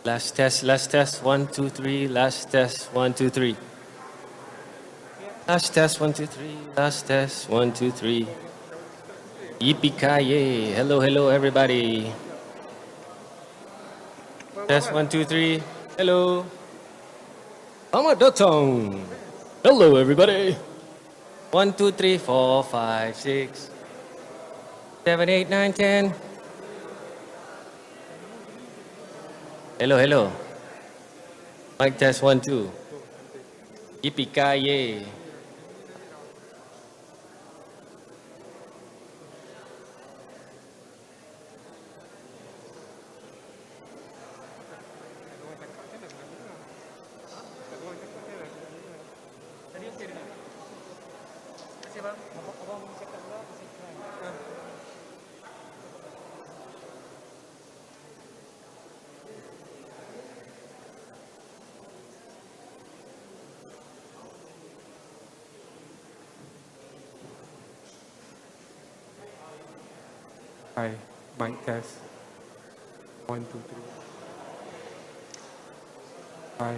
Last test, 1, 2, 3, last test, 1, 2, 3. Last test, 1, 2, 3, last test, 1, 2, 3. Yippee-ki-yay, hello everybody. Test, 1, 2, 3, hello. Selamat datang. Hello everybody. 1, 2, 3, 4, 5, 6, 7, 8, 9, 10. Hello. Mic test 1, 2. Yippee-ki-yay. Hi, mic test. 1, 2, 3. Hi.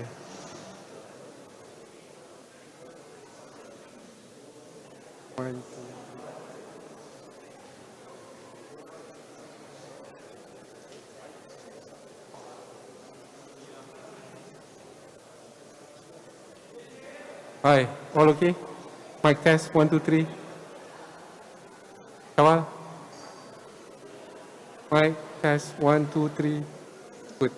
One, two. Hi, all okay? Mic test, 1, 2, 3. Kawal? Mic test, 1, 2, 3. Good.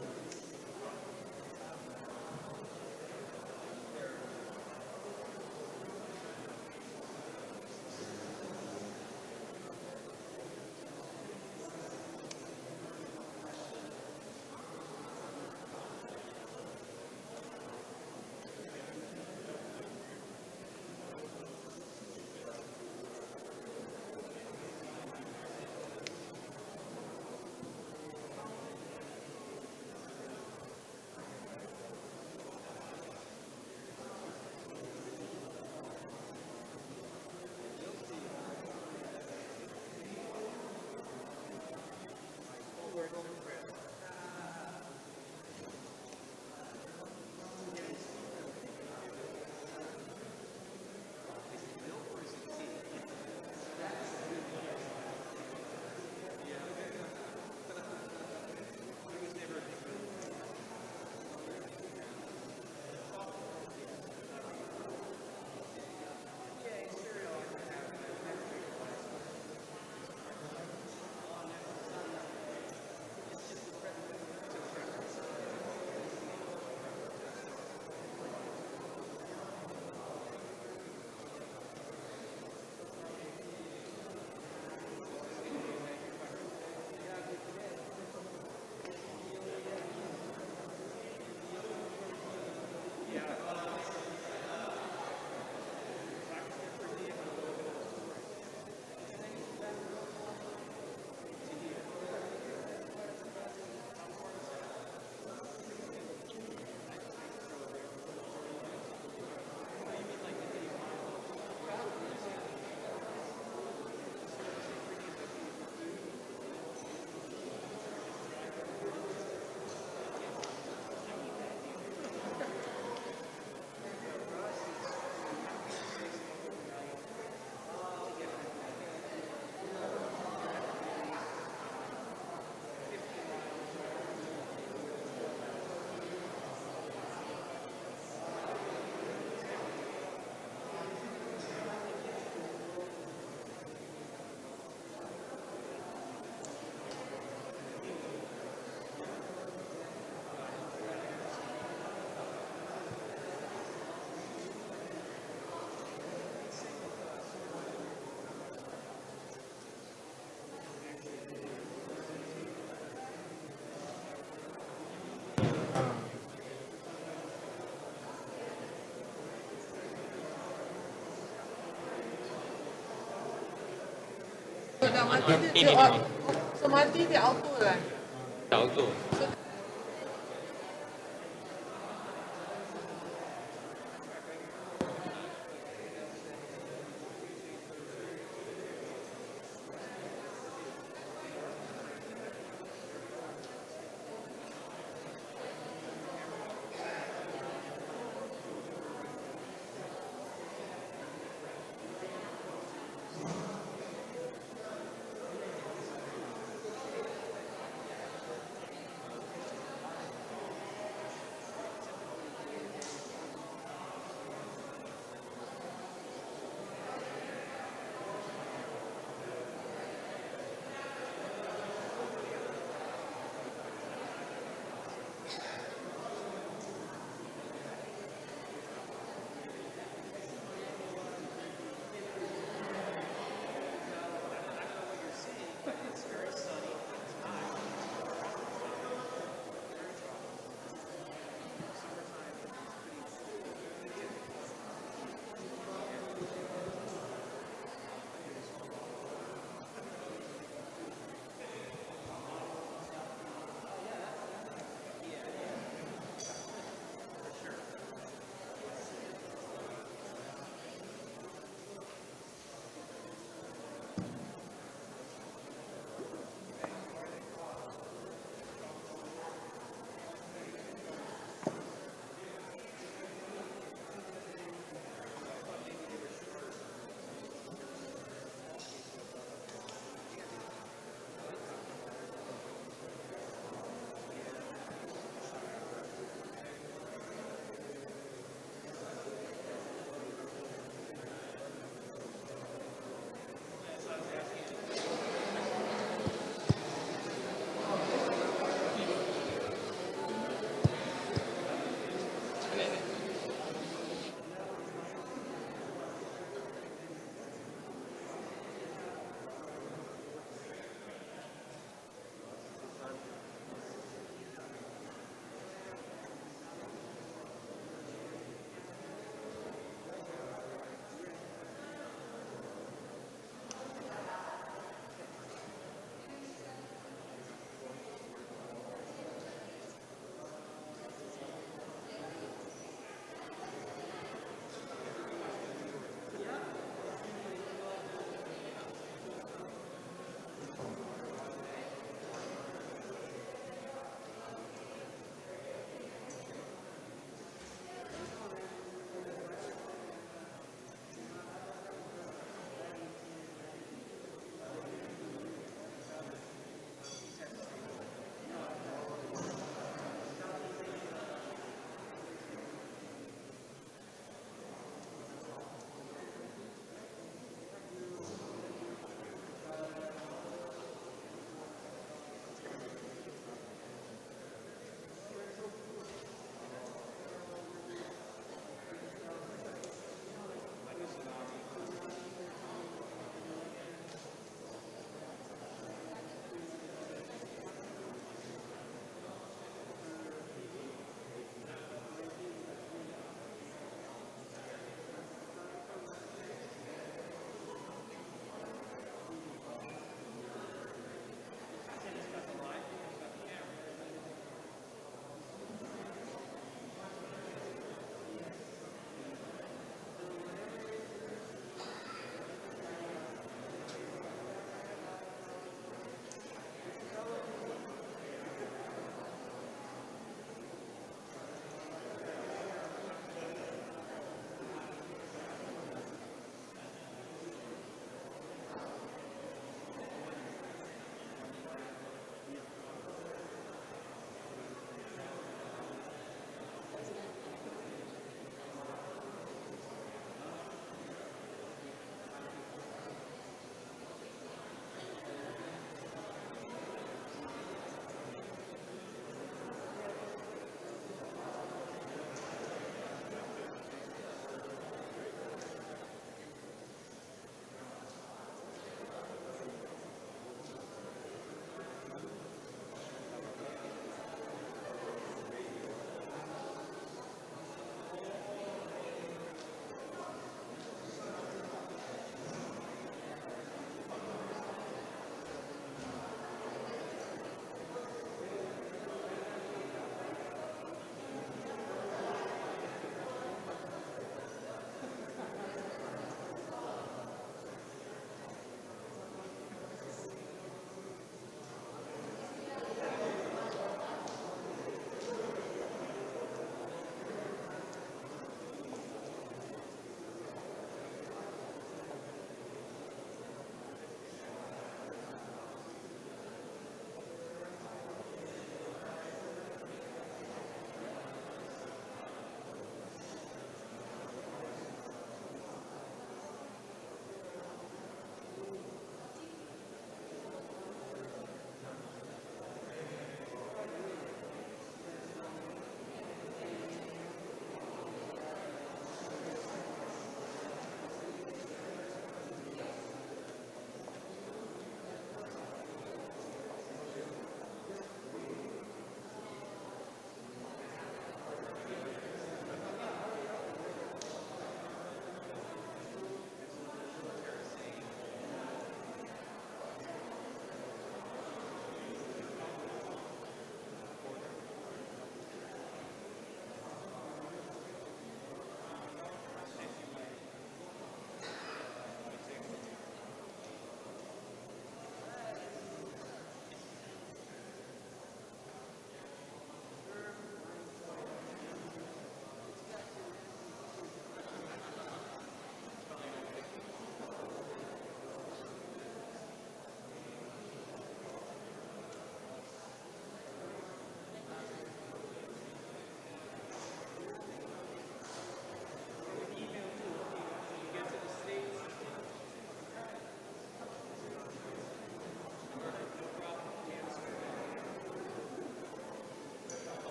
Semati dia auto kan? Auto.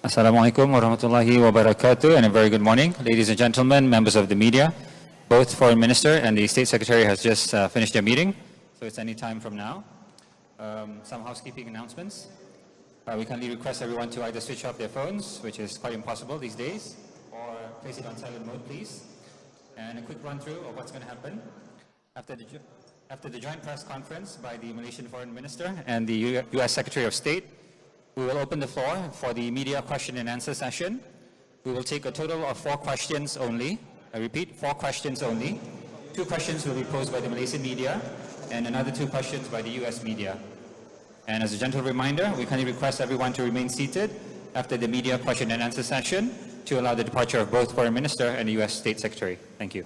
Assalamualaikum warahmatullahi wabarakatuh, and a very good morning, ladies and gentlemen, members of the media. Both Foreign Minister and the State Secretary has just finished their meeting, so it's any time from now. Some housekeeping announcements. We kindly request everyone to either switch off their phones, which is quite impossible these days, or place it on silent mode, please. And a quick run-through of what's going to happen. After the joint press conference by the Malaysian Foreign Minister and the U.S. Secretary of State, we will open the floor for the media question and answer session. We will take a total of 4 questions only. I repeat, 4 questions only. 2 questions will be posed by the Malaysian media, and another 2 questions by the U.S. media. And as a gentle reminder, we kindly request everyone to remain seated after the media question and answer session to allow the departure of both Foreign Minister and the U.S. State Secretary. Thank you.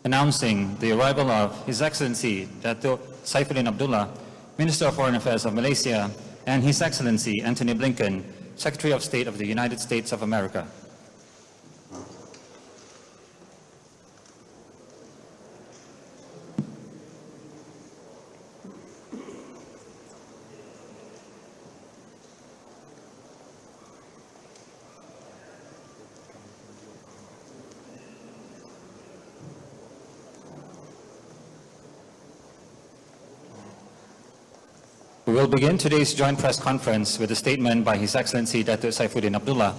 Announcing the arrival of His Excellency Dato' Saifuddin Abdullah, Minister of Foreign Affairs of Malaysia, and His Excellency Antony Blinken, Secretary of State of the United States of America. We will begin today's joint press conference with a statement by His Excellency Dato' Saifuddin Abdullah,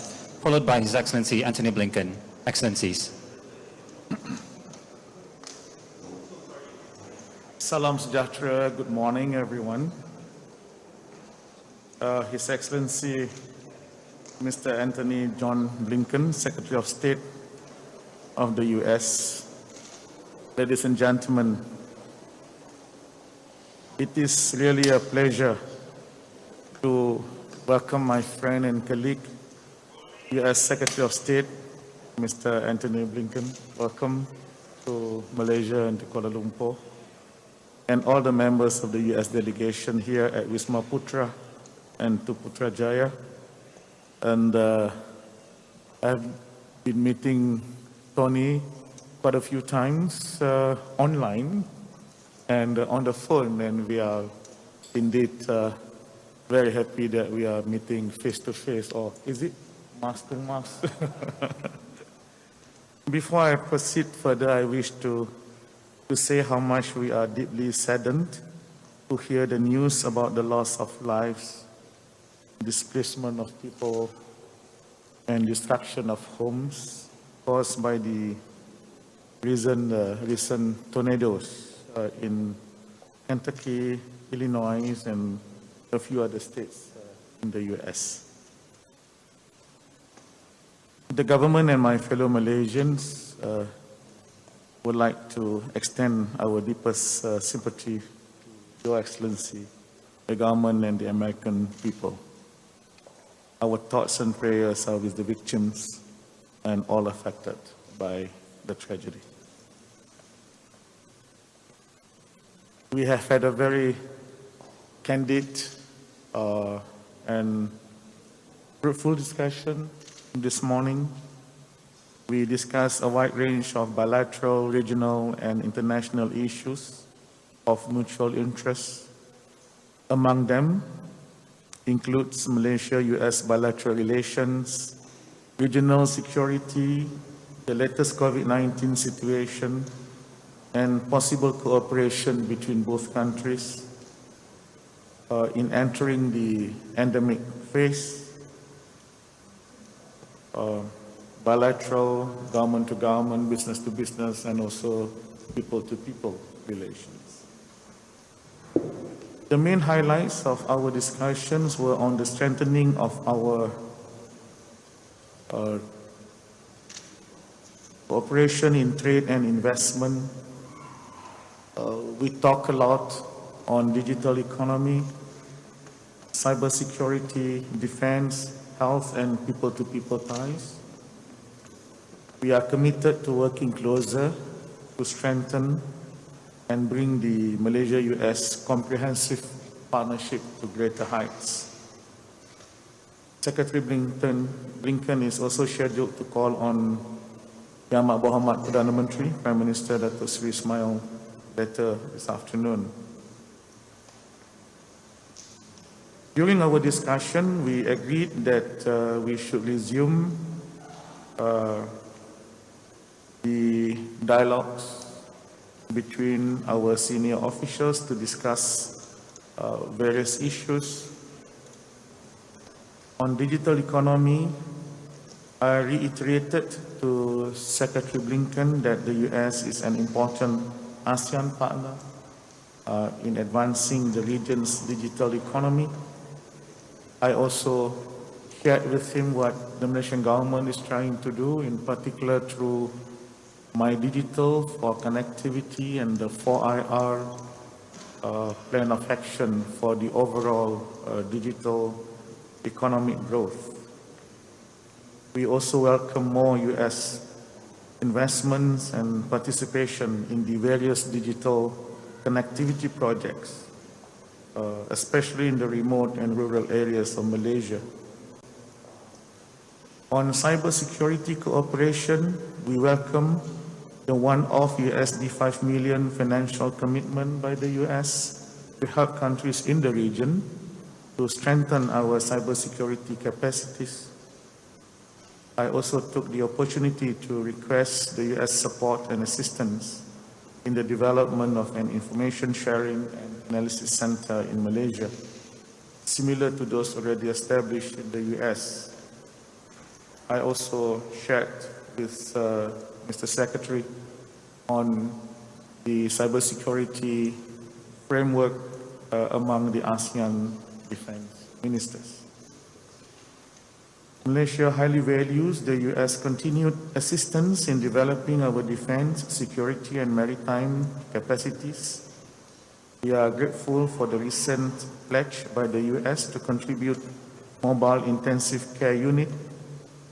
followed by His Excellency Antony Blinken. Excellencies. Salam sejahtera, good morning everyone. His Excellency Mr. Antony John Blinken, Secretary of State of the US. Ladies and gentlemen, it is really a pleasure to welcome my friend and colleague, US Secretary of State, Mr. Antony Blinken. Welcome to Malaysia and to Kuala Lumpur, and all the members of the US delegation here at Wisma Putra and to Putrajaya. And I've been meeting Tony quite a few times online and on the phone, and we are indeed very happy that we are meeting face to face, or is it mask to mask? Before I proceed further, I wish to say how much we are deeply saddened to hear the news about the loss of lives, displacement of people, and destruction of homes caused by the recent tornadoes in Kentucky, Illinois, and a few other states in the US. The government and my fellow Malaysians would like to extend our deepest sympathy to Your Excellency, the government and the American people. Our thoughts and prayers are with the victims and all affected by the tragedy. We have had a very candid and fruitful discussion this morning. We discussed a wide range of bilateral, regional, and international issues of mutual interest. Among them includes Malaysia-US bilateral relations, regional security, the latest COVID-19 situation, and possible cooperation between both countries in entering the endemic phase, bilateral, government-to-government, business-to-business, and also people-to-people relations. The main highlights of our discussions were on the strengthening of our cooperation in trade and investment. We talk a lot on digital economy, cybersecurity, defense, health, and people-to-people ties. We are committed to working closer to strengthen and bring the Malaysia-US comprehensive partnership to greater heights. Secretary Blinken is also scheduled to call on Yang Amat Berhormat Perdana Menteri, Prime Minister Dato' Sri Ismail later this afternoon. During our discussion, we agreed that we should resume the dialogues between our senior officials to discuss various issues. On digital economy, I reiterated to Secretary Blinken that the US is an important ASEAN partner in advancing the region's digital economy. I also shared with him what the Malaysian government is trying to do, in particular through My Digital for connectivity and the 4IR plan of action for the overall digital economic growth. We also welcome more U.S. investments and participation in the various digital connectivity projects, especially in the remote and rural areas of Malaysia. On cybersecurity cooperation, we welcome the one-off USD 5 million financial commitment by the U.S. to help countries in the region to strengthen our cybersecurity capacities. I also took the opportunity to request the U.S. support and assistance in the development of an information sharing and analysis center in Malaysia, similar to those already established in the U.S. I also shared with Mr. Secretary on the cybersecurity framework among the ASEAN defense ministers. Malaysia highly values the U.S. continued assistance in developing our defense, security, and maritime capacities. We are grateful for the recent pledge by the U.S. to contribute mobile intensive care unit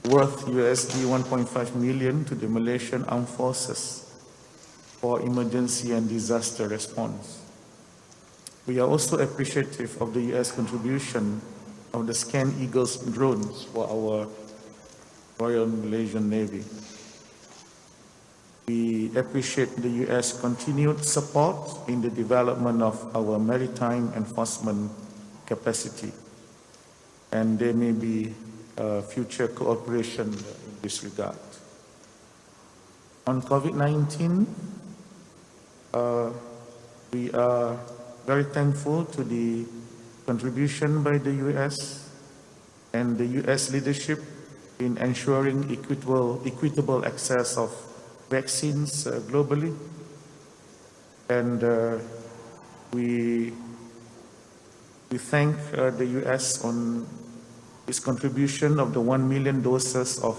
worth USD 1.5 million to the Malaysian Armed Forces for emergency and disaster response. We are also appreciative of the U.S. contribution of the Scan Eagles drones for our Royal Malaysian Navy. We appreciate the U.S. continued support in the development of our maritime enforcement capacity, and there may be future cooperation in this regard. On COVID-19, we are very thankful to the contribution by the U.S. and the U.S. leadership in ensuring equitable access of vaccines globally. And we thank the U.S. on its contribution of the 1 million doses of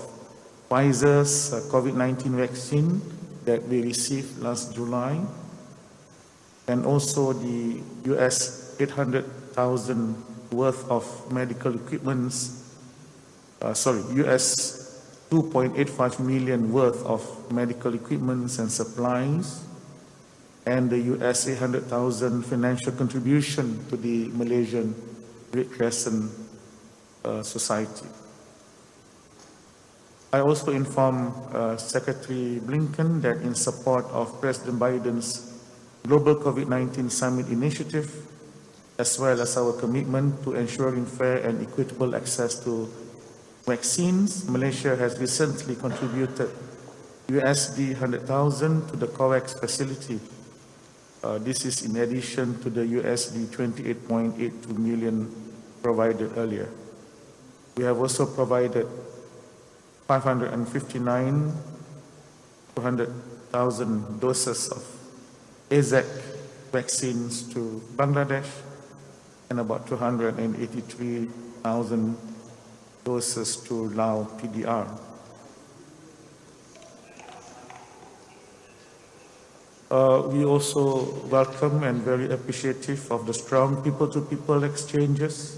Pfizer's COVID-19 vaccine that we received last July, and also the U.S. 800,000 worth of medical equipments, US 2.85 million worth of medical equipments and supplies, and the US 800,000 financial contribution to the Malaysian Red Crescent Society. I also informed Secretary Blinken that in support of President Biden's Global COVID-19 Summit Initiative, as well as our commitment to ensuring fair and equitable access to vaccines, Malaysia has recently contributed USD 100,000 to the COVAX facility. This is in addition to the USD 28.82 million provided earlier. We have also provided 200,000 doses of AZEC vaccines to Bangladesh, and about 283,000 doses to Lao PDR. We also welcome and very appreciative of the strong people-to-people exchanges,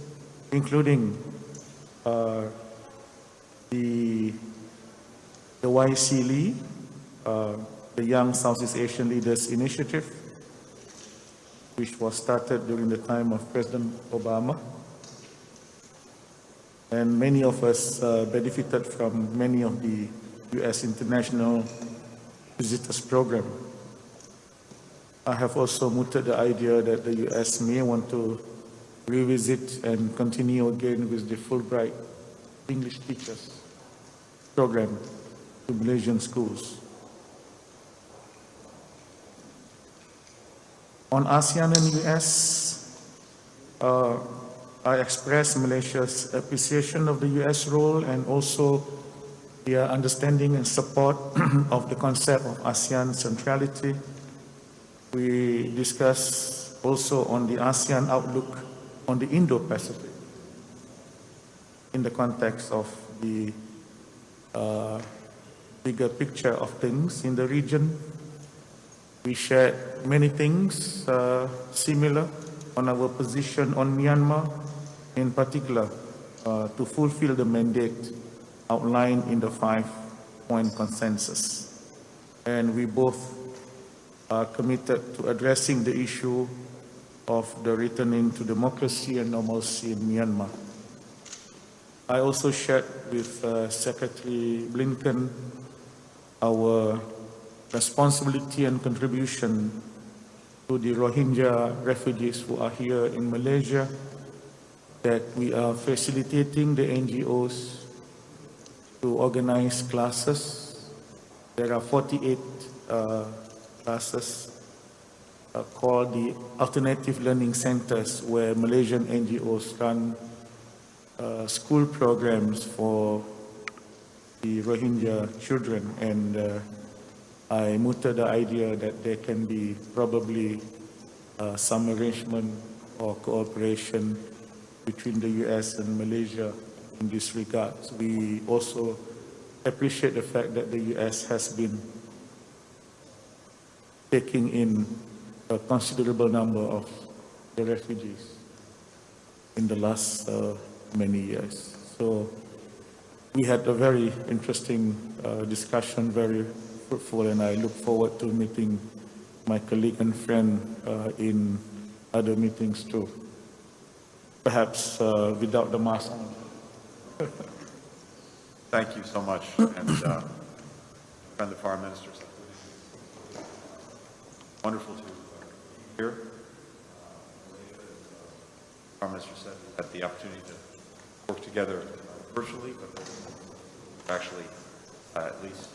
including the YCLE, the Young Southeast Asian Leaders Initiative, which was started during the time of President Obama. And many of us benefited from many of the U.S. International Visitors Program. I have also mooted the idea that the U.S. may want to revisit and continue again with the Fulbright English Teachers Program to Malaysian schools. On ASEAN and U.S., I express Malaysia's appreciation of the U.S. role and also their understanding and support of the concept of ASEAN centrality. We discuss also on the ASEAN outlook on the Indo-Pacific in the context of the bigger picture of things in the region. We shared many things similar on our position on Myanmar, in particular to fulfill the mandate outlined in the 5-point consensus. And we both are committed to addressing the issue of the returning to democracy and normalcy in Myanmar. I also shared with Secretary Blinken our responsibility and contribution to the Rohingya refugees who are here in Malaysia, that we are facilitating the NGOs to organize classes. There are 48 classes called the Alternative Learning Centers, where Malaysian NGOs run school programs for the Rohingya children, and I mooted the idea that there can be probably some arrangement or cooperation between the US and Malaysia in this regard. We also appreciate the fact that the US has been taking in a considerable number of the refugees in the last many years. So we had a very interesting discussion, very fruitful, and I look forward to meeting my colleague and friend in other meetings too. Perhaps without the mask on. Thank you so much. And friend the Foreign Minister, wonderful to hear. The Foreign Minister said we had the opportunity to work together virtually, but actually at least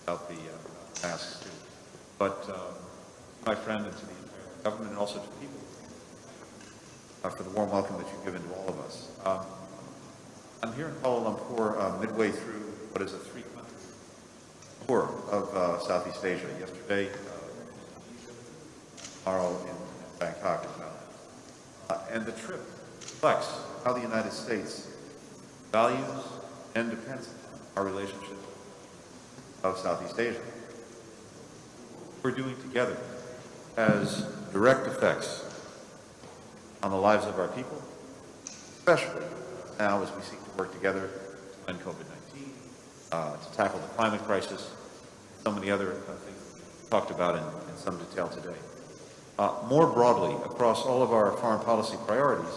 without the masks too. But my friend, and to the entire government and also to the people, for the warm welcome that you've given to all of us. I'm here in Kuala Lumpur midway through what is a 3-country tour of Southeast Asia. Yesterday, tomorrow in Bangkok, and the trip reflects how the United States values and depends on our relationship of Southeast Asia. What we're doing together has direct effects on the lives of our people, especially now as we seek to work together to end COVID-19, to tackle the climate crisis, so many other things we talked about in some detail today. More broadly, across all of our foreign policy priorities,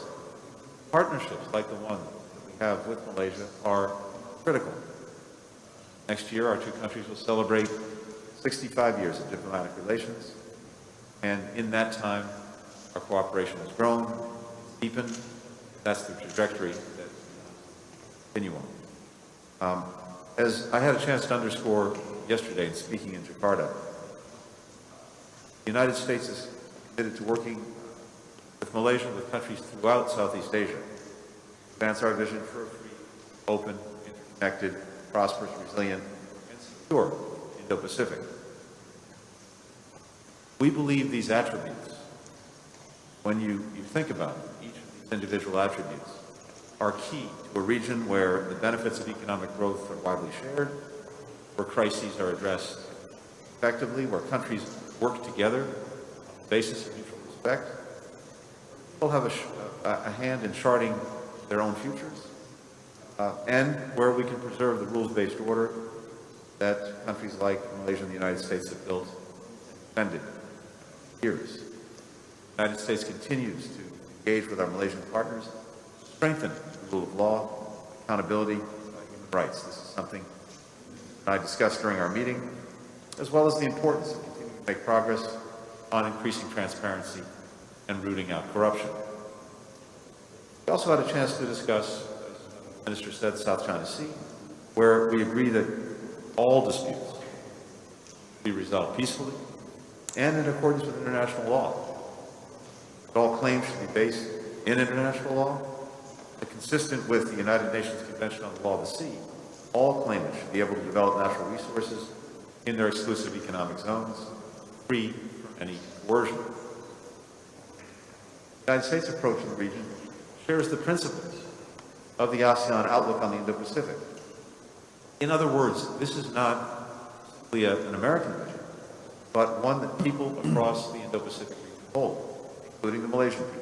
partnerships like the one that we have with Malaysia are critical. Next year, our two countries will celebrate 65 years of diplomatic relations, and in that time, our cooperation has grown, deepened. That's the trajectory that we continue on. As I had a chance to underscore yesterday in speaking in Jakarta, the United States is committed to working with Malaysia, with countries throughout Southeast Asia, to advance our vision for a free, open, interconnected, prosperous, resilient, and secure Indo-Pacific. We believe these attributes, when you think about each of these individual attributes, are key to a region where the benefits of economic growth are widely shared, where crises are addressed effectively, where countries work together on the basis of mutual respect. People have a hand in charting their own futures, and where we can preserve the rules-based order that countries like Malaysia and the United States have built and defended for years. The United States continues to engage with our Malaysian partners to strengthen the rule of law, accountability, and human rights. This is something that I discussed during our meeting, as well as the importance of continuing to make progress on increasing transparency and rooting out corruption. We also had a chance to discuss, as the Minister said, South China Sea, where we agree that all disputes be resolved peacefully and in accordance with international law. All claims should be based in international law, and consistent with the United Nations Convention on the Law of the Sea. All claimants should be able to develop natural resources in their exclusive economic zones, free from any coercion. The United States' approach in the region shares the principles of the ASEAN outlook on the Indo-Pacific. In other words, this is not simply an American vision, but one that people across the Indo-Pacific region hold, including the Malaysian people.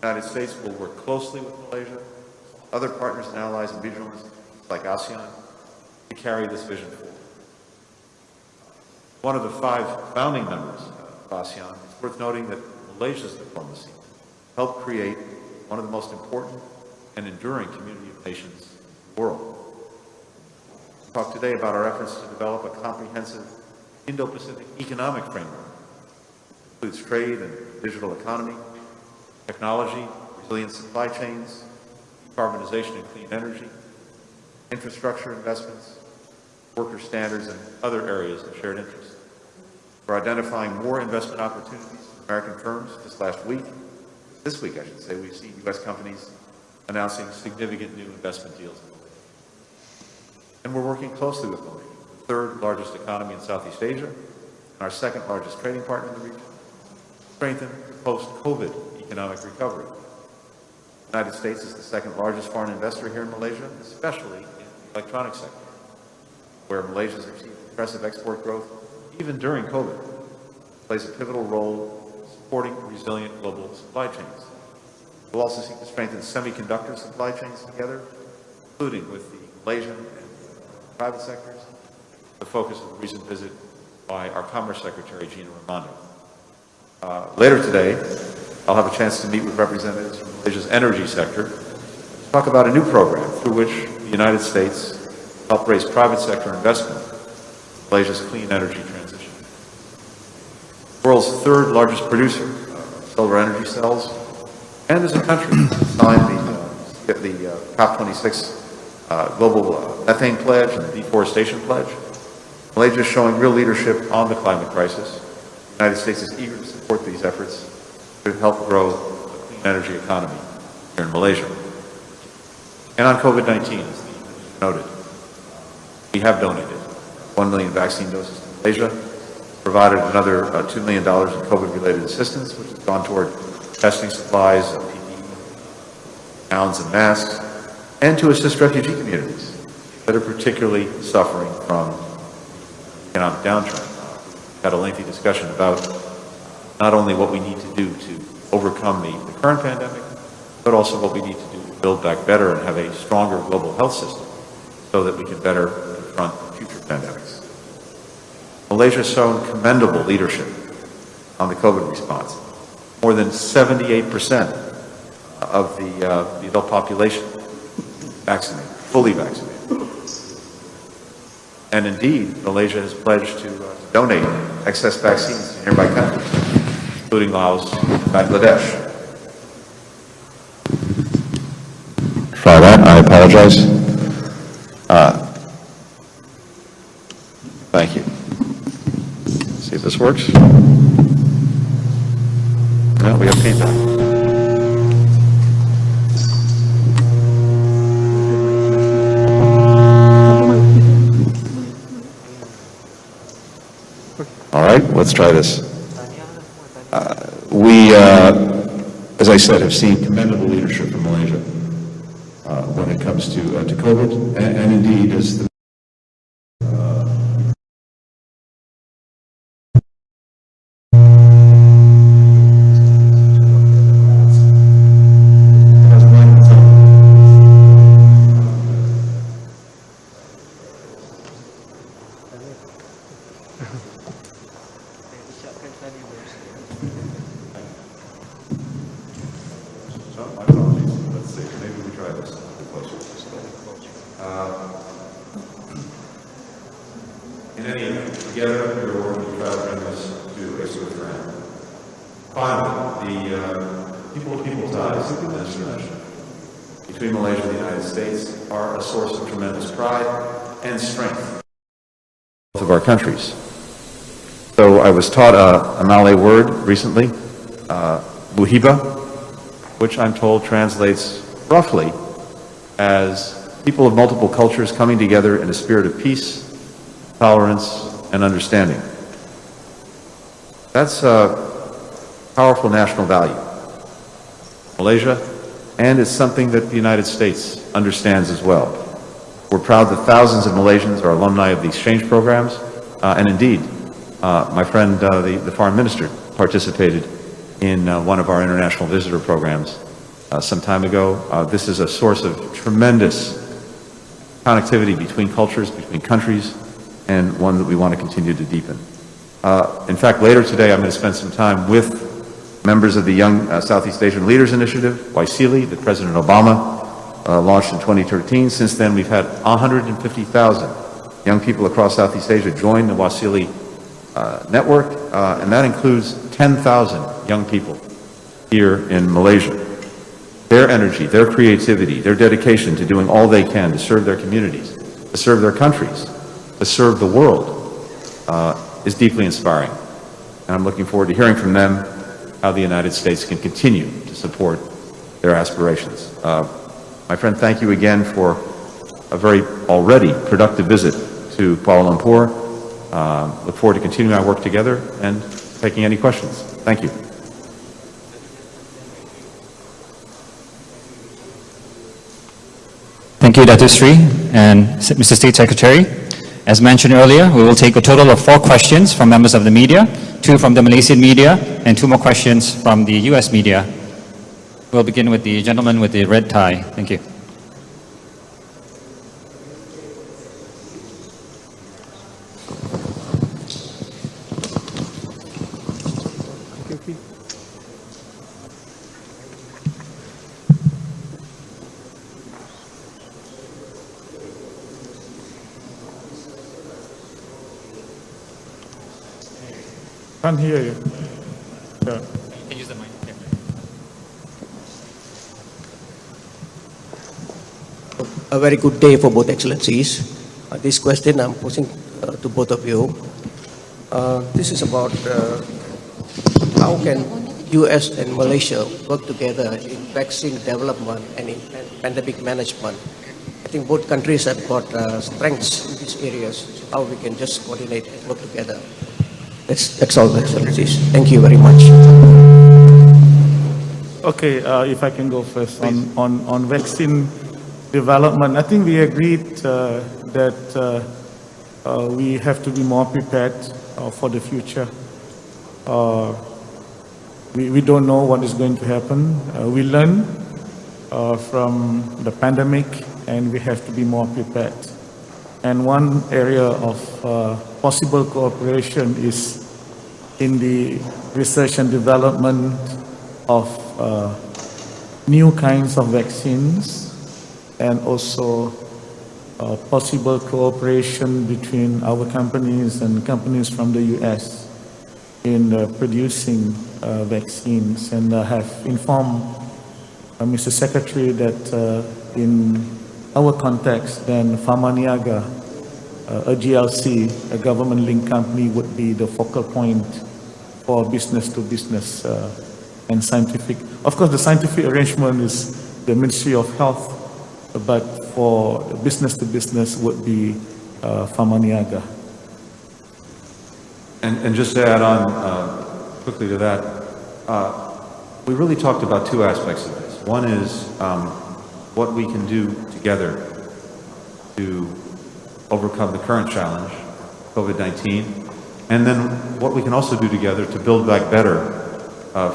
The United States will work closely with Malaysia, other partners and allies and regional institutions like ASEAN to carry this vision forward. One of the 5 founding members of ASEAN, it's worth noting that Malaysia's diplomacy helped create one of the most important and enduring community of nations in the world. We'll talk today about our efforts to develop a comprehensive Indo-Pacific economic framework. It includes trade and digital economy, technology, resilient supply chains, decarbonization and clean energy, infrastructure investments, worker standards, and other areas of shared interest. We're identifying more investment opportunities for American firms. This week, I should say, we've seen U.S. companies announcing significant new investment deals. And we're working closely with Malaysia, the 3rd largest economy in Southeast Asia, and our 2nd largest trading partner in the region, to strengthen the post-COVID economic recovery. The United States is the 2nd largest foreign investor here in Malaysia, especially in the electronics sector, where Malaysia has achieved impressive export growth, even during COVID, plays a pivotal role supporting resilient global supply chains. We'll also seek to strengthen semiconductor supply chains together, including with the Malaysian and private sectors, the focus of the recent visit by our Commerce Secretary, Gina Raimondo. Later today, I'll have a chance to meet with representatives from Malaysia's energy sector to talk about a new program through which the United States helped raise private sector investment in Malaysia's clean energy transition. The world's 3rd largest producer of solar energy cells, and as a country, signed the COP26 global methane pledge and the deforestation pledge. Malaysia is showing real leadership on the climate crisis. The United States is eager to support these efforts to help grow the clean energy economy here in Malaysia. And on COVID-19, as the noted, we have donated 1 million vaccine doses to Malaysia, provided another $2 million in COVID-related assistance, which has gone toward testing supplies, PPE, gowns and masks, and to assist refugee communities that are particularly suffering from economic downturn. We've had a lengthy discussion about not only what we need to do to overcome the current pandemic, but also what we need to do to build back better and have a stronger global health system so that we can better confront future pandemics. Malaysia has shown commendable leadership on the COVID response. More than 78% of the adult population vaccinated, fully vaccinated. And indeed, Malaysia has pledged to donate excess vaccines to nearby countries, including Laos and Bangladesh. Try that. I apologize. Thank you. See if this works. No, we have feedback. All right, let's try this. As I said, have seen commendable leadership from Malaysia when it comes to COVID, and indeed, as the My apologies. Let's see. Maybe we try this. In any event, together we are working to try to bring this to a swift end. Finally, the people-to-people ties between Malaysia and the United States are a source of tremendous pride and strength both of our countries. So I was taught a Malay word recently, buhiba, which I'm told translates roughly as people of multiple cultures coming together in a spirit of peace, tolerance, and understanding. That's a powerful national value. Malaysia, and it's something that the United States understands as well. We're proud that thousands of Malaysians are alumni of the exchange programs, and indeed, my friend, the foreign minister, participated in one of our international visitor programs some time ago. This is a source of tremendous connectivity between cultures, between countries, and one that we want to continue to deepen. In fact, later today, I'm going to spend some time with members of the Young Southeast Asian Leaders Initiative, YSEALI, that President Obama launched in 2013. Since then, we've had 150,000 young people across Southeast Asia join the YSEALI network, and that includes 10,000 young people here in Malaysia. Their energy, their creativity, their dedication to doing all they can to serve their communities, to serve their countries, to serve the world is deeply inspiring. And I'm looking forward to hearing from them how the United States can continue to support their aspirations. My friend, thank you again for a very already productive visit to Kuala Lumpur. Look forward to continuing our work together and taking any questions. Thank you. Thank you, Dato Sri and Mr. State Secretary. As mentioned earlier, we will take a total of 4 questions from members of the media, 2 from the Malaysian media, and 2 more questions from the US media. We'll begin with the gentleman with the red tie. Thank you. Can't hear you. Yeah. Can use the mic. A very good day for both excellencies. This question I'm posing to both of you. This is about how can US and Malaysia work together in vaccine development and in pandemic management. I think both countries have got strengths in these areas, so how we can just coordinate and work together. That's all, excellencies. Thank you very much. Okay, if I can go first on vaccine development, I think we agreed that we have to be more prepared for the future. We don't know what is going to happen. We learn from the pandemic, and we have to be more prepared. And one area of possible cooperation is in the research and development of new kinds of vaccines, and also possible cooperation between our companies and companies from the US in producing vaccines. And I have informed Mr. Secretary that in our context, then Pharmaniaga, a GLC, a government-linked company, would be the focal point for business-to-business and scientific. Of course, the scientific arrangement is the Ministry of Health, but for business-to-business would be Pharmaniaga. And just to add on quickly to that, we really talked about 2 aspects of this. One is what we can do together to overcome the current challenge, COVID-19, and then what we can also do together to build back better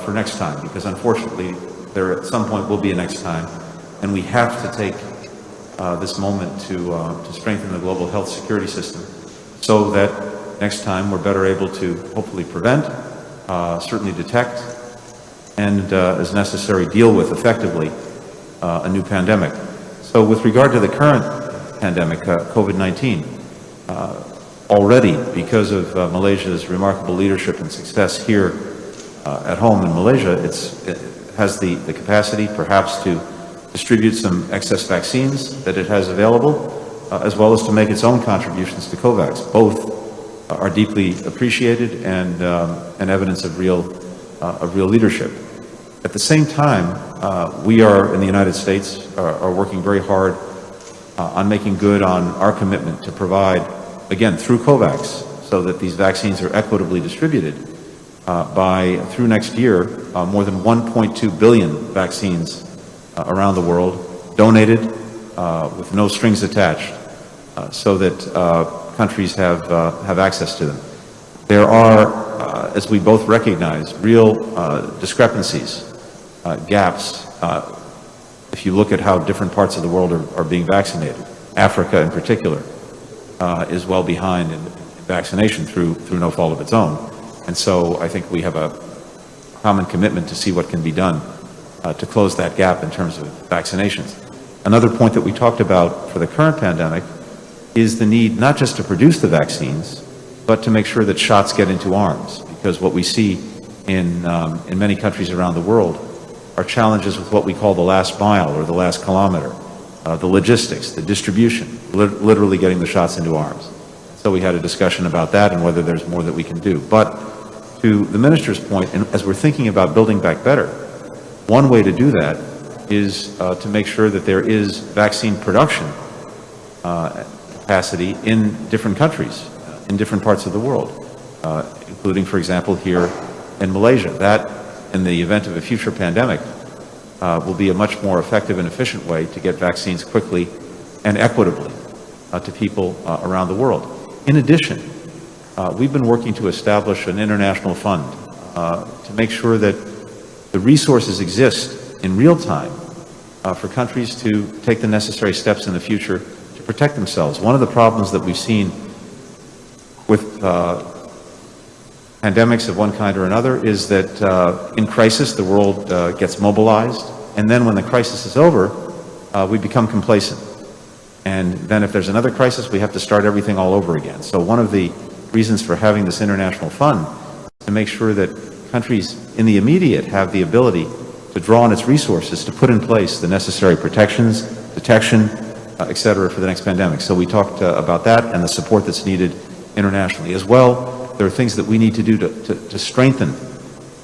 for next time, because unfortunately there at some point will be a next time, and we have to take this moment to strengthen the global health security system so that next time we're better able to hopefully prevent, certainly detect, and as necessary deal with effectively a new pandemic. So with regard to the current pandemic, COVID-19, already because of Malaysia's remarkable leadership and success here at home in Malaysia, it has the capacity perhaps to distribute some excess vaccines that it has available, as well as to make its own contributions to COVAX. Both are deeply appreciated and evidence of real leadership. At the same time, we are in the United States are working very hard on making good on our commitment to provide, again, through COVAX, so that these vaccines are equitably distributed through next year, more than 1.2 billion vaccines around the world, donated with no strings attached, so that countries have access to them. There are, as we both recognize, real discrepancies, gaps if you look at how different parts of the world are being vaccinated, Africa in particular is well behind in vaccination through no fault of its own. And so I think we have a common commitment to see what can be done to close that gap in terms of vaccinations. Another point that we talked about for the current pandemic is the need not just to produce the vaccines, but to make sure that shots get into arms. Because what we see in many countries around the world are challenges with what we call the last mile or the last kilometer, the logistics, the distribution, literally getting the shots into arms. So we had a discussion about that and whether there's more that we can do. But to the Minister's point, and as we're thinking about building back better, one way to do that is to make sure that there is vaccine production capacity in different countries, in different parts of the world, including, for example, here in Malaysia. That, in the event of a future pandemic, will be a much more effective and efficient way to get vaccines quickly and equitably to people around the world. In addition, we've been working to establish an international fund to make sure that the resources exist in real time for countries to take the necessary steps in the future to protect themselves. One of the problems that we've seen with pandemics of one kind or another is that in crisis the world gets mobilized, and then when the crisis is over, we become complacent. And then if there's another crisis, we have to start everything all over again. So one of the reasons for having this international fund is to make sure that countries in the immediate have the ability to draw on its resources to put in place the necessary protections, detection, et cetera, for the next pandemic. So we talked about that and the support that's needed internationally. As well, there are things that we need to do to strengthen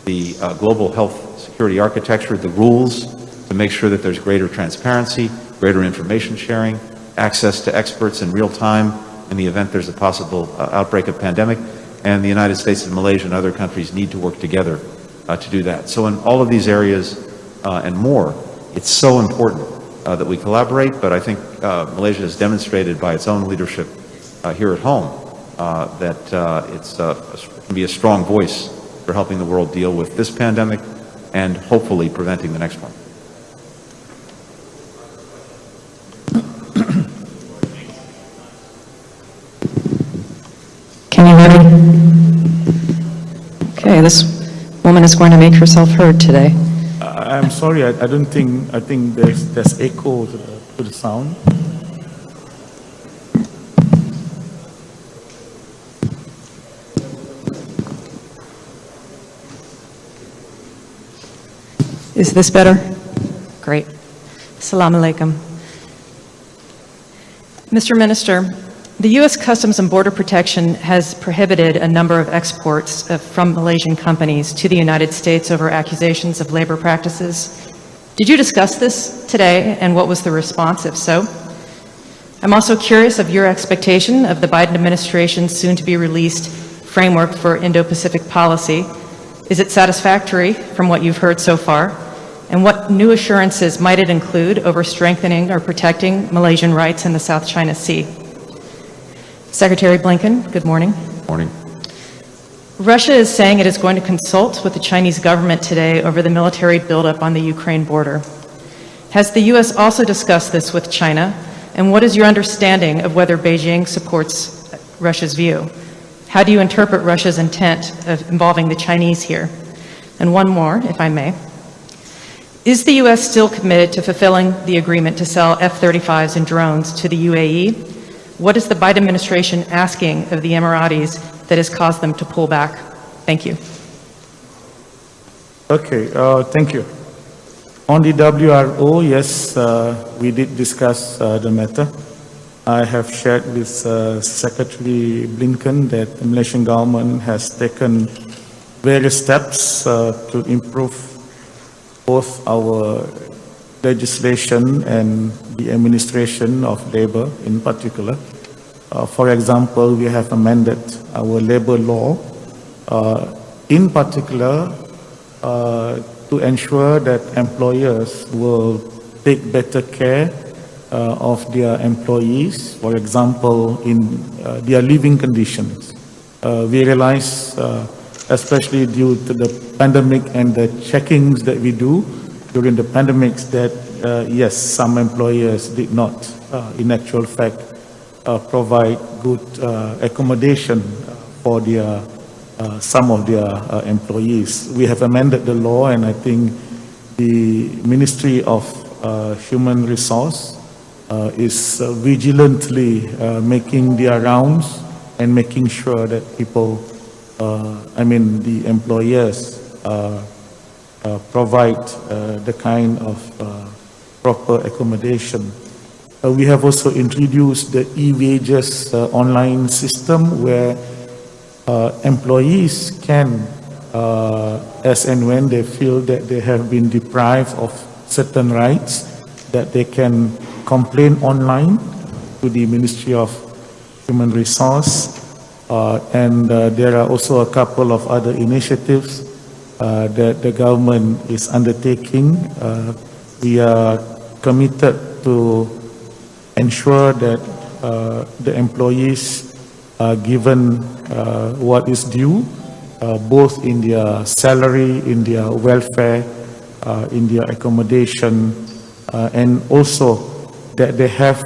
the global health security architecture, the rules, to make sure that there's greater transparency, greater information sharing, access to experts in real time in the event there's a possible outbreak of pandemic. And the United States and Malaysia and other countries need to work together to do that. So in all of these areas and more, it's so important that we collaborate, but I think Malaysia has demonstrated by its own leadership here at home that it can be a strong voice for helping the world deal with this pandemic and hopefully preventing the next one. Can you hear me? Okay, this woman is going to make herself heard today. I'm sorry, I think there's echo to the sound. Is this better? Great. Assalamu alaikum. Mr. Minister, the U.S. Customs and Border Protection has prohibited a number of exports from Malaysian companies to the United States over accusations of labor practices. Did you discuss this today, and what was the response, if so? I'm also curious of your expectation of the Biden administration's soon-to-be-released framework for Indo-Pacific policy. Is it satisfactory from what you've heard so far? And what new assurances might it include over strengthening or protecting Malaysian rights in the South China Sea? Secretary Blinken, good morning. Morning. Russia is saying it is going to consult with the Chinese government today over the military buildup on the Ukraine border. Has the U.S. also discussed this with China? And what is your understanding of whether Beijing supports Russia's view? How do you interpret Russia's intent of involving the Chinese here? And one more, if I may. Is the U.S. still committed to fulfilling the agreement to sell F-35s and drones to the UAE? What is the Biden administration asking of the Emiratis that has caused them to pull back? Thank you. Okay, thank you. On the WRO, yes, we did discuss the matter. I have shared with Secretary Blinken that the Malaysian government has taken various steps to improve both our legislation and the administration of labor in particular. For example, we have amended our labor law, in particular to ensure that employers will take better care of their employees, for example, in their living conditions. We realize, especially due to the pandemic and the checkings that we do during the pandemics, that yes, some employers did not, in actual fact, provide good accommodation for their some of their employees. We have amended the law, and I think the Ministry of Human Resource is vigilantly making their rounds and making sure that people, the employers, provide the kind of proper accommodation. We have also introduced the e-wages online system where employees can, as and when they feel that they have been deprived of certain rights, that they can complain online to the Ministry of Human Resource. And there are also a couple of other initiatives that the government is undertaking. We are committed to ensure that the employees are given what is due, both in their salary, in their welfare, in their accommodation, and also that they have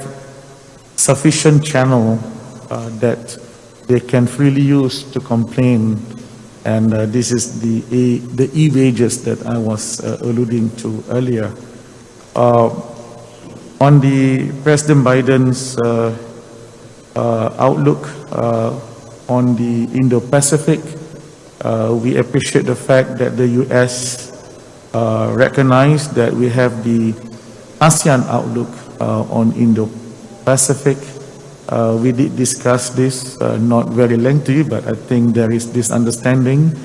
sufficient channel that they can freely use to complain. And this is the e-wages that I was alluding to earlier. On the President Biden's outlook on the Indo-Pacific, we appreciate the fact that the U.S. recognized that we have the ASEAN outlook on Indo-Pacific. We did discuss this, not very lengthy, but I think there is this understanding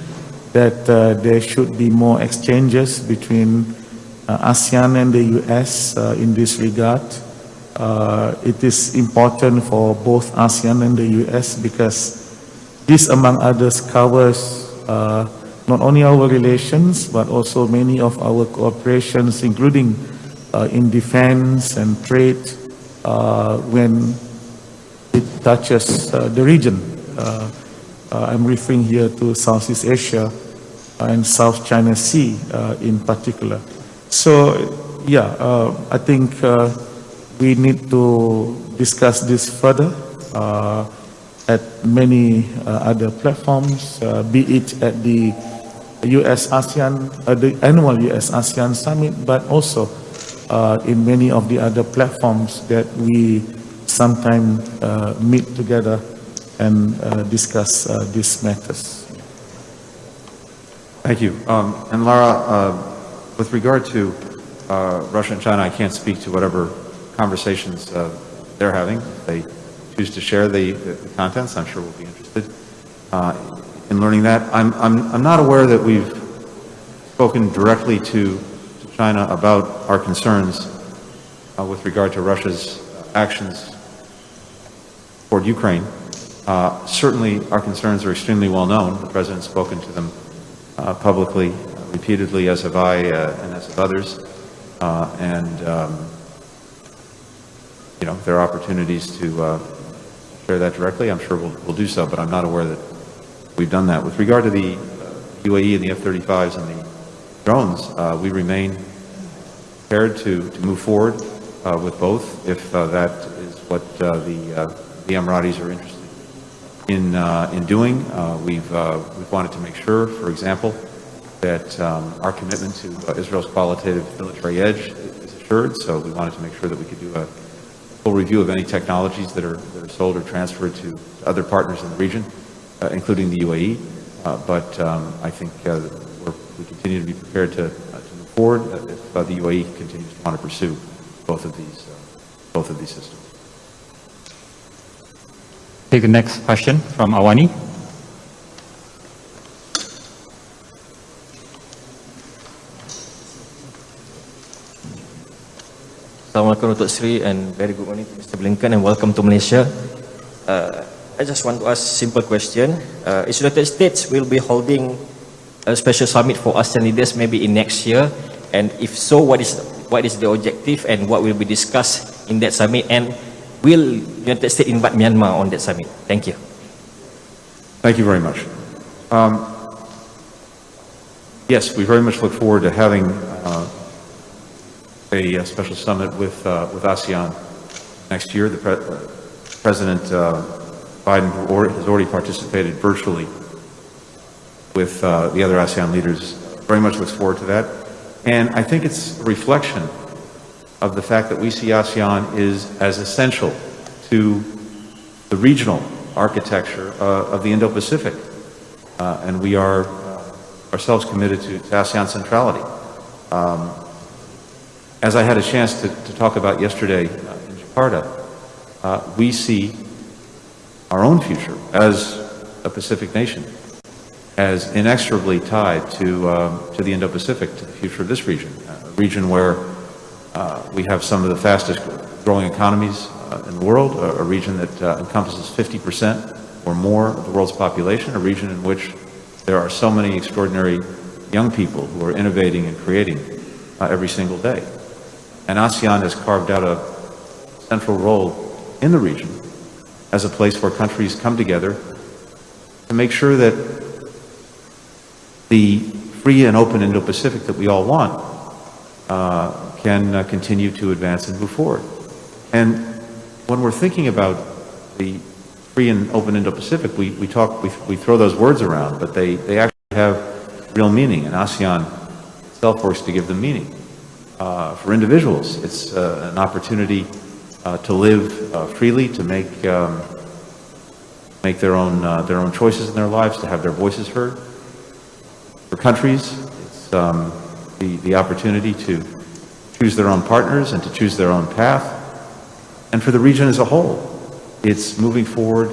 that there should be more exchanges between ASEAN and the U.S. In this regard. It is important for both ASEAN and the U.S. because this, among others, covers not only our relations, but also many of our cooperations, including in defense and trade, when it touches the region. I'm referring here to Southeast Asia and South China Sea in particular. So, yeah, I think we need to discuss this further at many other platforms, be it at the US-ASEAN, the annual US-ASEAN Summit, but also in many of the other platforms that we sometimes meet together and discuss these matters. Thank you. And Lara, with regard to Russia and China, I can't speak to whatever conversations they're having. If they choose to share the contents, I'm sure we'll be interested in learning that. I'm not aware that we've spoken directly to China about our concerns with regard to Russia's actions toward Ukraine. Certainly, our concerns are extremely well known. The President's spoken to them publicly, repeatedly, as have I and as have others. If there are opportunities to share that directly, I'm sure we'll do so, but I'm not aware that we've done that. With regard to the UAE and the F-35s and the drones, we remain prepared to move forward with both if that is what the Emiratis are interested in doing. We've wanted to make sure, for example, that our commitment to Israel's qualitative military edge is assured. So we wanted to make sure that we could do a full review of any technologies that are sold or transferred to other partners in the region, including the UAE. But I think we continue to be prepared to move forward if the UAE continues to want to pursue both of these systems. Take the next question from Awani. Assalamualaikum Datuk Sri and very good morning to Mr. Blinken and welcome to Malaysia. I just want to ask a simple question. Is United States will be holding a special summit for ASEAN leaders maybe in next year? And if so, what is the objective and what will be discussed in that summit? And will United States invite Myanmar on that summit? Thank you. Thank you very much. Yes, we very much look forward to having a special summit with ASEAN next year. President Biden has already participated virtually with the other ASEAN leaders. Very much looks forward to that. And I think it's a reflection of the fact that we see ASEAN is as essential to the regional architecture of the Indo-Pacific. And we are ourselves committed to ASEAN centrality. As I had a chance to talk about yesterday in Jakarta, we see our own future as a Pacific nation as inexorably tied to the Indo-Pacific, to the future of this region, a region where we have some of the fastest growing economies in the world, a region that encompasses 50% or more of the world's population, a region in which there are so many extraordinary young people who are innovating and creating every single day. And ASEAN has carved out a central role in the region as a place where countries come together to make sure that the free and open Indo-Pacific that we all want can continue to advance and move forward. And when we're thinking about the free and open Indo-Pacific, we throw those words around, but they actually have real meaning, and ASEAN itself works to give them meaning. For individuals, it's an opportunity to live freely, to make their own choices in their lives, to have their voices heard. For countries, it's the opportunity to choose their own partners and to choose their own path. And for the region as a whole, it's moving forward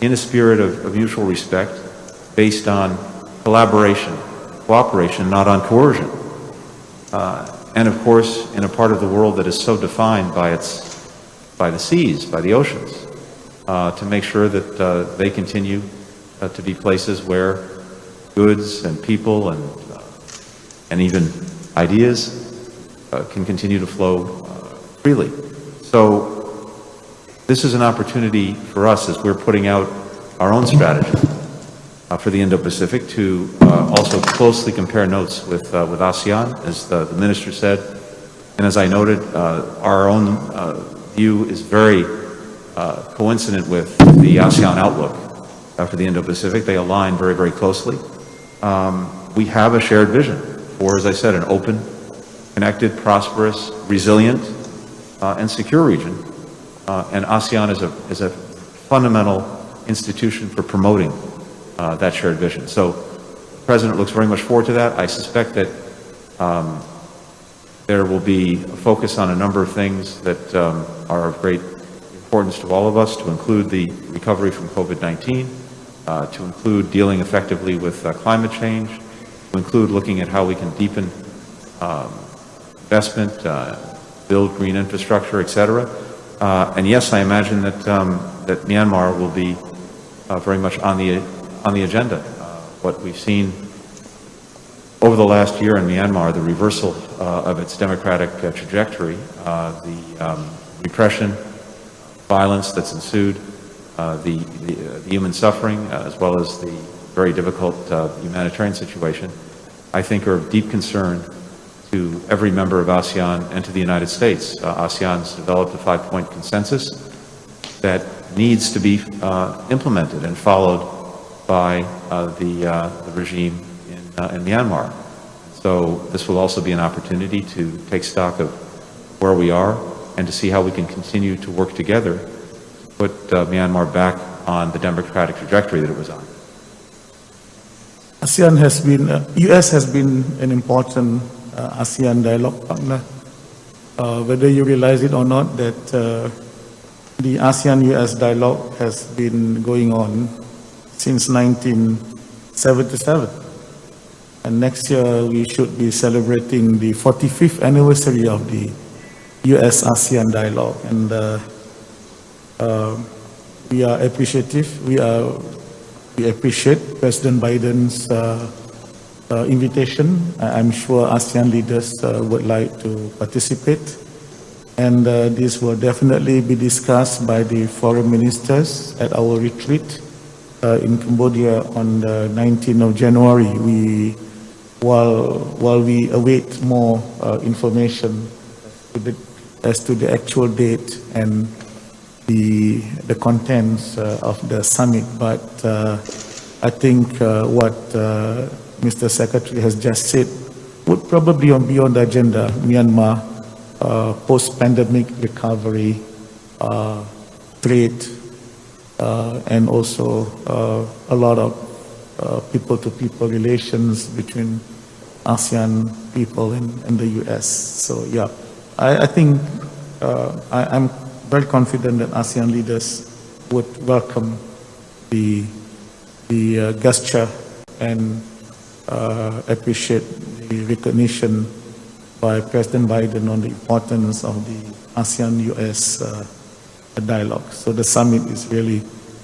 in a spirit of mutual respect, based on collaboration, cooperation, not on coercion. And of course, in a part of the world that is so defined by the seas, by the oceans, to make sure that they continue to be places where goods and people and even ideas can continue to flow freely. So this is an opportunity for us, as we're putting out our own strategy for the Indo-Pacific, to also closely compare notes with ASEAN, as the minister said. And as I noted, our own view is very coincident with the ASEAN outlook for the Indo-Pacific. They align very, very closely. We have a shared vision for, as I said, an open, connected, prosperous, resilient, and secure region. And ASEAN is a fundamental institution for promoting that shared vision. So the President looks very much forward to that. I suspect that there will be a focus on a number of things that are of great importance to all of us, to include the recovery from COVID-19, to include dealing effectively with climate change, to include looking at how we can deepen investment, build green infrastructure, etc. And yes, I imagine that Myanmar will be very much on the agenda. What we've seen over the last year in Myanmar, the reversal of its democratic trajectory, the repression, violence that's ensued, the human suffering, as well as the very difficult humanitarian situation, I think are of deep concern to every member of ASEAN and to the United States. ASEAN's developed a 5-point consensus that needs to be implemented and followed by the regime in Myanmar. So this will also be an opportunity to take stock of where we are and to see how we can continue to work together to put Myanmar back on the democratic trajectory that it was on. ASEAN has been, U.S. has been an important ASEAN dialogue partner. Whether you realize it or not, that the ASEAN-U.S. dialogue has been going on since 1977. And next year we should be celebrating the 45th anniversary of the U.S.-ASEAN dialogue. And we are appreciative. We appreciate President Biden's invitation. I'm sure ASEAN leaders would like to participate. And this will definitely be discussed by the foreign ministers at our retreat in Cambodia on the 19th of January. While we await more information as to the actual date and the contents of the summit, but I think what Mr. Secretary has just said would probably be on the agenda. Myanmar, post-pandemic recovery, trade, and also a lot of people-to-people relations between ASEAN people and the U.S. So yeah, I think I'm very confident that ASEAN leaders would welcome the gesture and appreciate the recognition by President Biden on the importance of the ASEAN-US dialogue. So the summit is really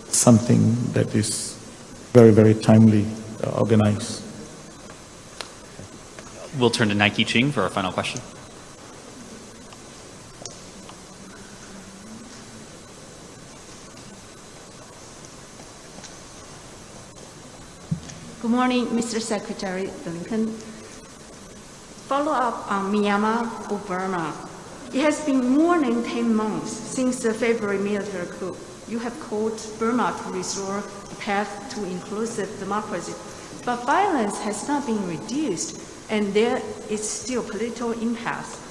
something that is very, very timely organized. We'll turn to Nike Ching for our final question. Good morning, Mr. Secretary Blinken. Follow up on Myanmar or Burma. It has been more than 10 months since the February military coup. You have called Burma to restore a path to inclusive democracy, but violence has not been reduced, and there is still political impasse.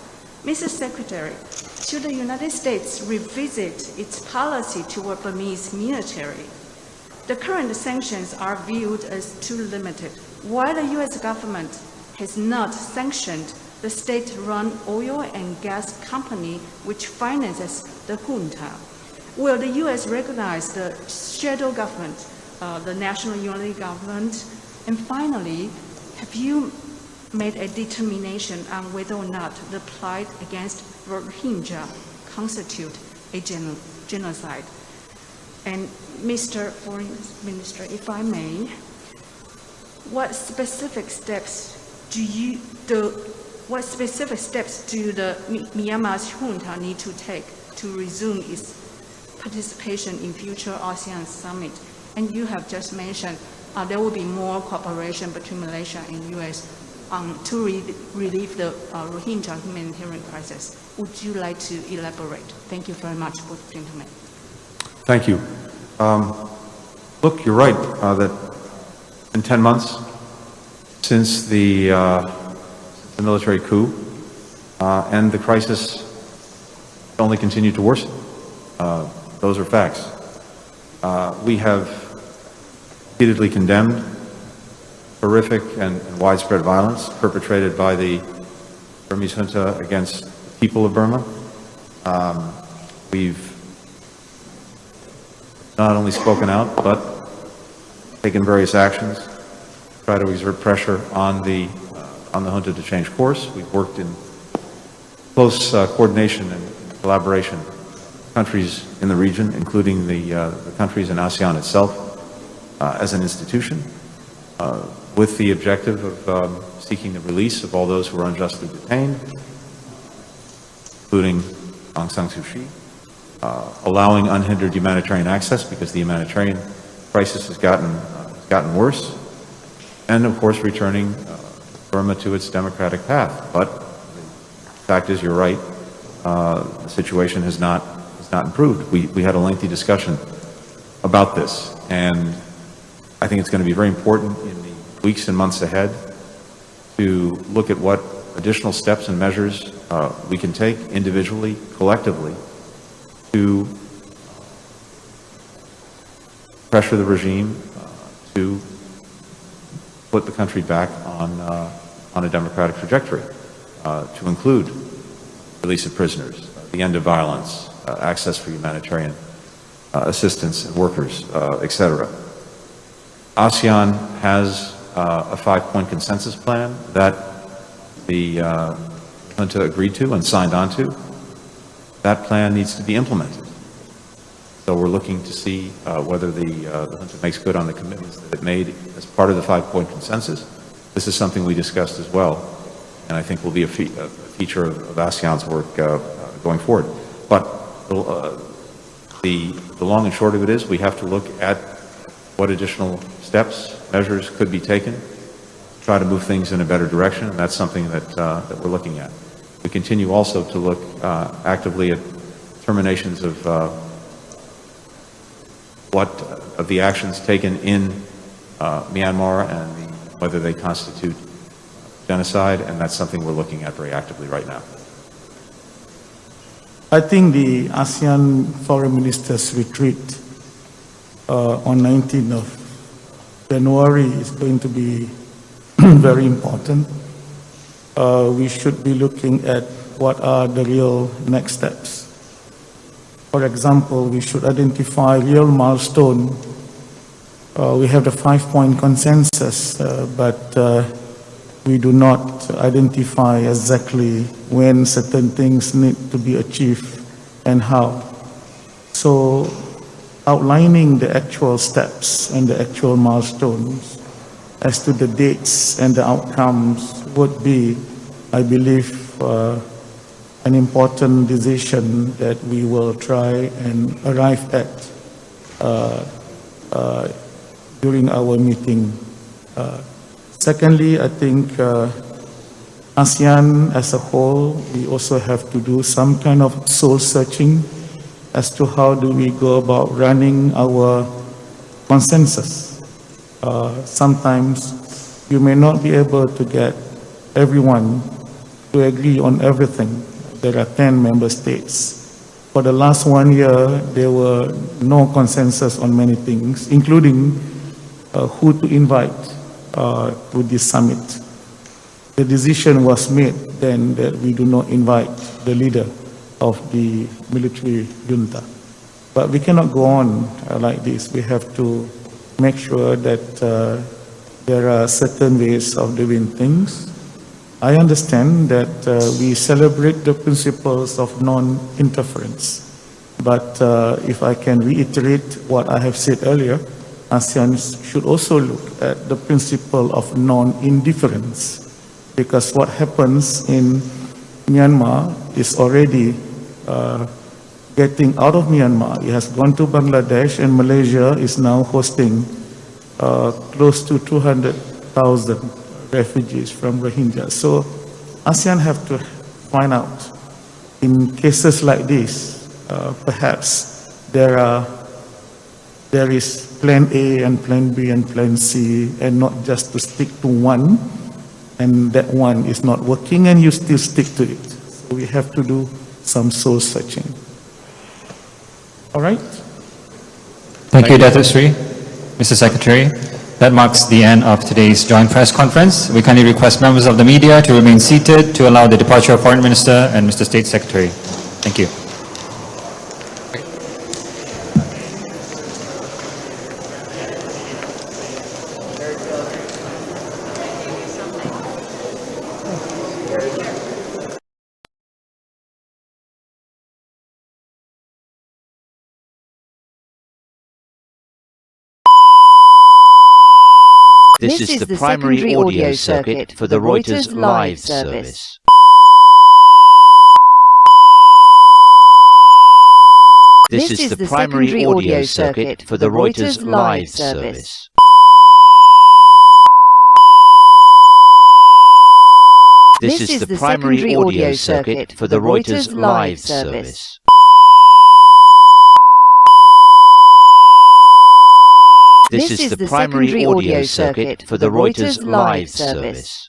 Mr. Secretary, should the United States revisit its policy toward Burmese military? The current sanctions are viewed as too limited, while the U.S. government has not sanctioned the state-run oil and gas company which finances the junta. Will the U.S. recognize the shadow government, the national unity government? And finally, have you made a determination on whether or not the plight against Rohingya constitute a genocide? And Mr. Foreign Minister, if I may, what specific steps do the Myanmar's junta need to take to resume its participation in future ASEAN summit? And you have just mentioned there will be more cooperation between Malaysia and U.S. To relieve the Rohingya humanitarian crisis. Would you like to elaborate? Thank you very much, both gentlemen. Thank you. Look, you're right that in 10 months since the military coup and the crisis only continued to worsen. Those are facts. We have repeatedly condemned horrific and widespread violence perpetrated by the Burmese junta against the people of Burma. We've not only spoken out, but taken various actions to try to exert pressure on the junta to change course. We've worked in close coordination and collaboration with countries in the region, including the countries in ASEAN itself as an institution, with the objective of seeking the release of all those who are unjustly detained, including Aung San Suu Kyi, allowing unhindered humanitarian access because the humanitarian crisis has gotten worse, and of course returning Burma to its democratic path. But the fact is, you're right, the situation has not improved. We had a lengthy discussion about this, and I think it's going to be very important in the weeks and months ahead to look at what additional steps and measures we can take individually, collectively, to pressure the regime to put the country back on a democratic trajectory, to include release of prisoners, the end of violence, access for humanitarian assistance and workers, etc. ASEAN has a 5-point consensus plan that the junta agreed to and signed on to. That plan needs to be implemented. So we're looking to see whether the junta makes good on the commitments that it made as part of the 5-point consensus. This is something we discussed as well, and I think will be a feature of ASEAN's work going forward. But the long and short of it is we have to look at what additional steps, measures could be taken, try to move things in a better direction, and that's something that we're looking at. We continue also to look actively at terminations of of the actions taken in Myanmar and whether they constitute genocide, and that's something we're looking at very actively right now. I think the ASEAN Foreign Ministers retreat on 19th of January is going to be very important. We should be looking at what are the real next steps. For example, we should identify real milestone. We have the 5-point consensus, but we do not identify exactly when certain things need to be achieved and how. So outlining the actual steps and the actual milestones as to the dates and the outcomes would be, I believe, an important decision that we will try and arrive at during our meeting. Secondly, I think ASEAN as a whole, we also have to do some kind of soul searching as to how do we go about running our consensus. Sometimes you may not be able to get everyone to agree on everything. There are 10 member states. For the last 1 year, there were no consensus on many things, including who to invite to this summit. The decision was made then that we do not invite the leader of the military junta. But we cannot go on like this. We have to make sure that there are certain ways of doing things. I understand that we celebrate the principles of non-interference. But if I can reiterate what I have said earlier, ASEAN should also look at the principle of non-indifference, because what happens in Myanmar is already getting out of Myanmar. It has gone to Bangladesh, and Malaysia is now hosting close to 200,000 refugees from Rohingya. So ASEAN have to find out, in cases like this, perhaps there is plan A and plan B and plan C, and not just to stick to one, and that one is not working and you still stick to it. So we have to do some soul searching. All right? Thank you, Dato' Sri. Mr. Secretary, that marks the end of today's joint press conference. We kindly request members of the media to remain seated to allow the departure of Foreign Minister and Mr. State Secretary. Thank you. This is the primary audio circuit for the Reuters live service. This is the primary audio circuit for the Reuters live service. This is the primary audio circuit for the Reuters live service. This is the primary audio circuit for the Reuters live service.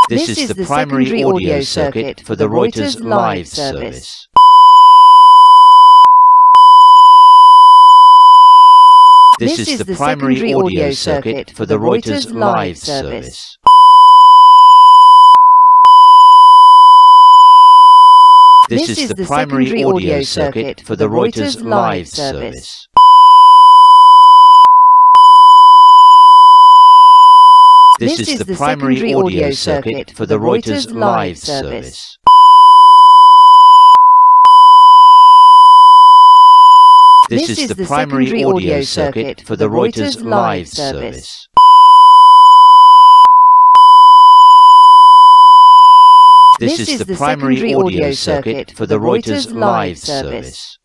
This is the primary audio circuit for the Reuters live service. This is the primary audio circuit for the Reuters live service. This is the primary audio circuit for the Reuters live service. This is the primary audio circuit for the Reuters live service. This is the primary audio circuit for the Reuters live service. This is the primary audio circuit for the Reuters live service.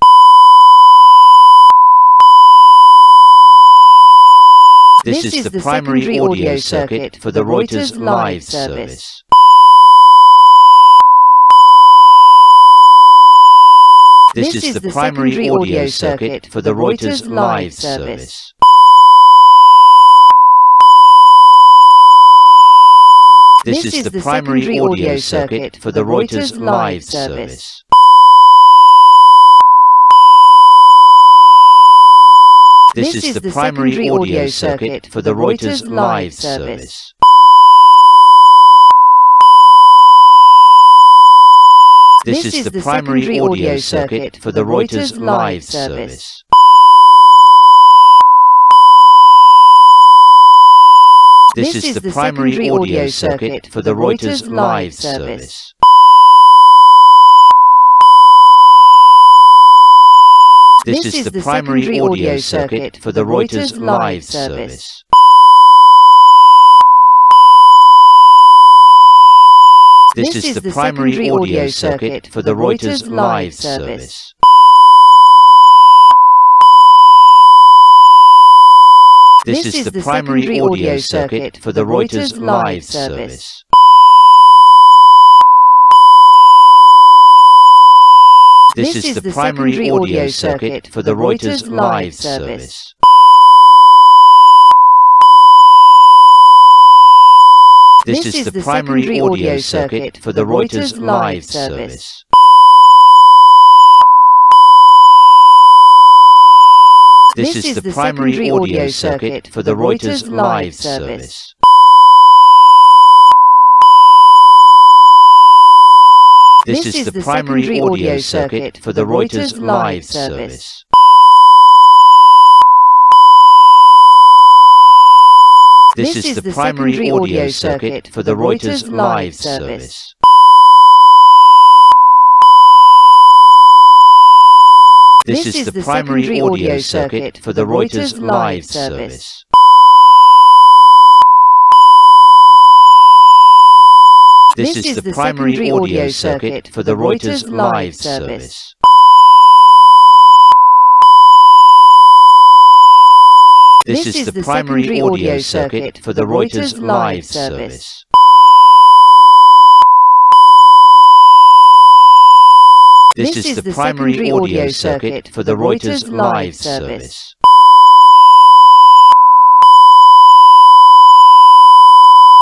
This is the primary audio circuit for the Reuters live service. This is the primary audio circuit for the Reuters live service. This is the primary audio circuit for the Reuters live service. This is the primary audio circuit for the Reuters live service. This is the primary audio circuit for the Reuters live service. This is the primary audio circuit for the Reuters live service. This is the primary audio circuit for the Reuters live service. This is the primary audio circuit for the Reuters live service. This is the primary audio circuit for the Reuters live service. This is the primary audio circuit for the Reuters live service. This is the primary audio circuit for the Reuters live service. This is the primary audio circuit for the Reuters live service. This is the primary audio circuit for the Reuters live service. This is the primary audio circuit for the Reuters live service. This is the primary audio circuit for the Reuters live service. This is the primary audio circuit for the Reuters live service. This is the primary audio circuit for the Reuters live service. This is the primary audio circuit for the Reuters live service.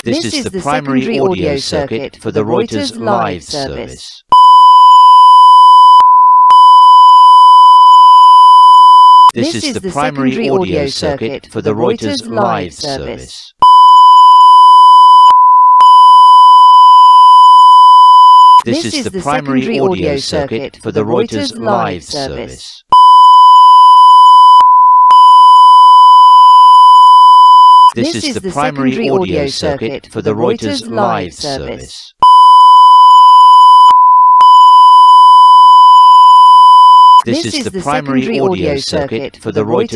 This is the primary audio circuit for the Reuters live service. This is the primary audio circuit for the Reuters live service. This is the primary audio circuit for the Reuters live service. This is the primary audio circuit for the Reuters live service. This is the primary audio circuit for the Reuters